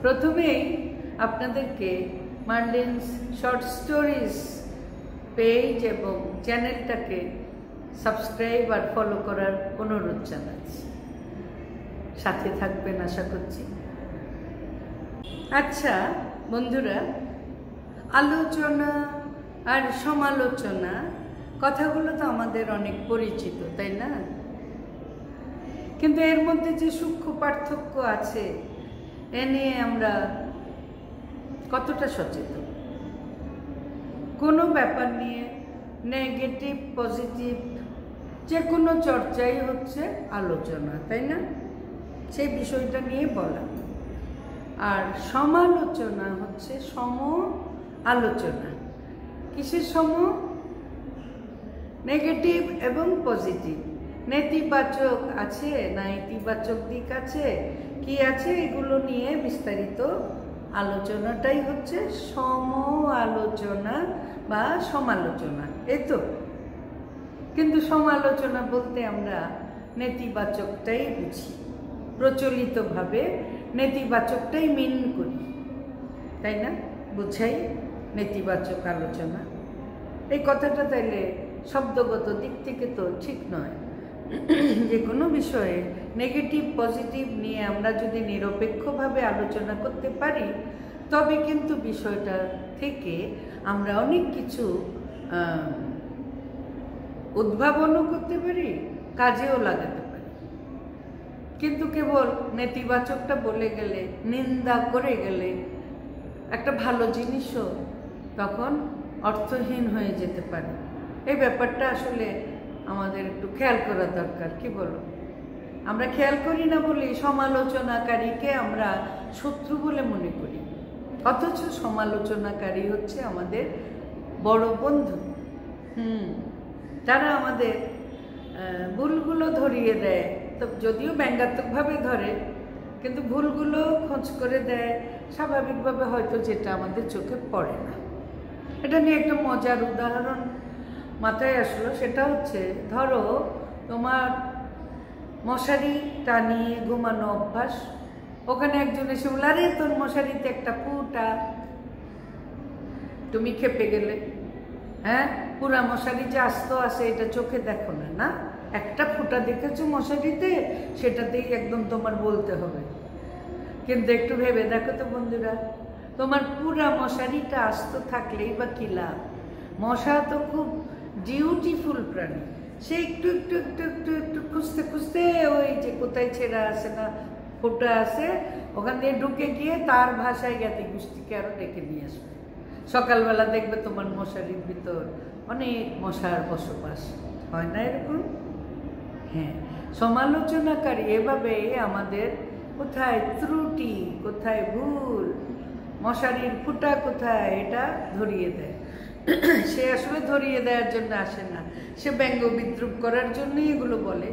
প্রথমেই আপনাদেরকে মার্লিনস short stories page এবং চ্যানেলটাকে সাবস্ক্রাইব আর ফলো করার অনুরোধ জানাচ্ছি। সাথে থাকবেন আশা করছি। আচ্ছা বন্ধুরা, আলোচনা আর সমালোচনা কথাগুলো তো আমাদের অনেক পরিচিত, তাই না? কিন্তু এর মধ্যে যে সূক্ষ্ম পার্থক্য আছে এ নিয়ে আমরা কতটা সচেতন? কোনো ব্যাপার নিয়ে নেগেটিভ পজিটিভ যে কোনো চর্চাই হচ্ছে আলোচনা, তাই না? সেই বিষয়টা নিয়ে বলা। আর সমালোচনা হচ্ছে সম আলোচনা। কিসের সম? নেগেটিভ এবং পজিটিভ, নেতিবাচক আছে না ইতিবাচক দিক আছে, কি আছে, এগুলো নিয়ে বিস্তারিত আলোচনাটাই হচ্ছে সম আলোচনা বা সমালোচনা, এই তো। কিন্তু সমালোচনা বলতে আমরা নেতিবাচকটাই বুঝি, প্রচলিতভাবে নেতিবাচকটাই মিন করি, তাই না? বুঝাই নেতিবাচক আলোচনা। এই কথাটা তাইলে শব্দগত দিক থেকে তো ঠিক নয়। যে কোনো বিষয়ে নেগেটিভ পজিটিভ নিয়ে আমরা যদি নিরপেক্ষভাবে আলোচনা করতে পারি তবে কিন্তু বিষয়টা থেকে আমরা অনেক কিছু উদ্ভাবনও করতে পারি, কাজেও লাগাতে পারি। কিন্তু কেবল নেতিবাচকটা বলে গেলে, নিন্দা করে গেলে একটা ভালো জিনিসও তখন অর্থহীন হয়ে যেতে পারে। এই ব্যাপারটা আসলে আমাদের একটু খেয়াল করা দরকার, কি বলো? আমরা খেয়াল করি না বলে সমালোচনাকারীকে আমরা শত্রু বলে মনে করি, অথচ সমালোচনাকারী হচ্ছে আমাদের বড় বন্ধু। তারা আমাদের ভুলগুলো ধরিয়ে দেয়, তো যদিও ব্যঙ্গাত্মকভাবে ধরে, কিন্তু ভুলগুলো খোঁজ করে দেয় স্বাভাবিকভাবে, হয়তো যেটা আমাদের চোখে পড়ে না। এটা নিয়ে একটা মজার উদাহরণ মাথায় আসলো। সেটা হচ্ছে, ধরো তোমার মশারি টানিয়ে ঘুমানো অভ্যাস, ওখানে একজন এসে বলল, আরে তোর মশারিতে একটা ফুটা। তুমি খেপে গেলে। হ্যাঁ, পুরা মশারি যে আস্ত আছে এটা চোখে দেখো না, না একটা ফুটা দেখেছো মশারিতে, সেটাতেই একদম তোমার বলতে হবে। কিন্তু একটু ভেবে দেখো তো বন্ধুরা, তোমার পুরা মশারিটা আস্ত থাকলেই বা কি লাভ? মশা তো খুব ডিউটিফুল প্রাণী, সে একটু একটু একটু একটু একটু খুঁজতে খুঁজতে ওই যে কোথায় ছেঁড়া আছে না ফুটা আছে ওখান দিয়ে ঢুকে গিয়ে তার ভাষায় জ্ঞাতি গোষ্ঠীকে আরো ডেকে নিয়ে আসবে। সকালবেলা দেখবে তোমার মশারির ভিতর অনেক মশার বসবাস, হয় না এরকম? হ্যাঁ, সমালোচনাকারী এভাবে আমাদের কোথায় ত্রুটি, কোথায় ভুল, মশারির ফুটা কোথায়, এটা ধরিয়ে দেয়। সে আসলে ধরিয়ে দেওয়ার জন্য আসে না, সে ব্যঙ্গ বিদ্রুপ করার জন্যই এগুলো বলে।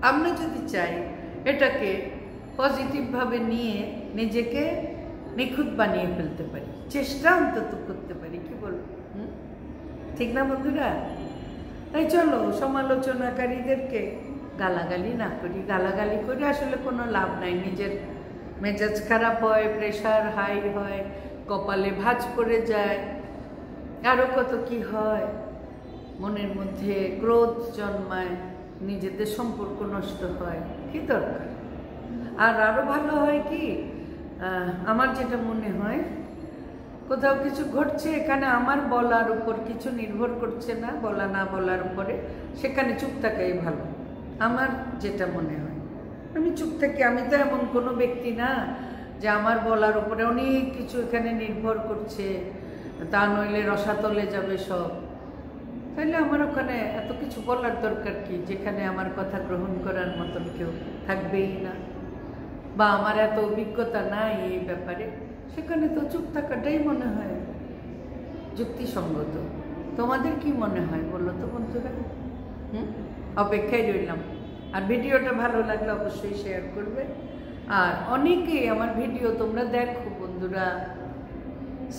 আমরা যদি চাই এটাকে পজিটিভভাবে নিয়ে নিজেকে নিখুঁত বানিয়ে ফেলতে পারি, চেষ্টা অন্তত করতে পারি, কি বলবো? ঠিক না বন্ধুরা? তাই চলো সমালোচনাকারীদেরকে গালাগালি না করি। গালাগালি করে আসলে কোনো লাভ নাই। নিজের মেজাজ খারাপ হয়, প্রেশার হাই হয়, কপালে ভাঁজ পড়ে যায়, আরও কত কি হয়, মনের মধ্যে ক্রোধ জন্মায়, নিজেদের সম্পর্ক নষ্ট হয়। কি দরকার? আর আরও ভালো হয় কি, আমার যেটা মনে হয়, কোথাও কিছু ঘটছে, এখানে আমার বলার উপর কিছু নির্ভর করছে না, বলা না বলার উপরে, সেখানে চুপ থাকাই ভালো। আমার যেটা মনে হয়, আমি চুপ থাকি। আমি তো এমন কোনো ব্যক্তি না যে আমার বলার উপরে অনেক কিছু এখানে নির্ভর করছে, তা নইলে রসাতলে যাবে সব। তাহলে আমার ওখানে এত কিছু বলার দরকার কি, যেখানে আমার কথা গ্রহণ করার মতন কেউ থাকবেই না, বা আমার এত অভিজ্ঞতা নাই এই ব্যাপারে, সেখানে তো চুপ থাকাটাই মনে হয় যুক্তিসঙ্গত। তোমাদের কি মনে হয় বলো তো বন্ধুরা? অপেক্ষায় রইলাম। আর ভিডিওটা ভালো লাগলে অবশ্যই শেয়ার করবে। আর অনেকেই আমার ভিডিও তোমরা দেখো বন্ধুরা,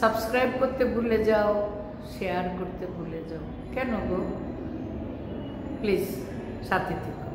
সাবস্ক্রাইব করতে ভুলে যাও, শেয়ার করতে ভুলে যাও, কেন গো? প্লিজ সাথে থেকো।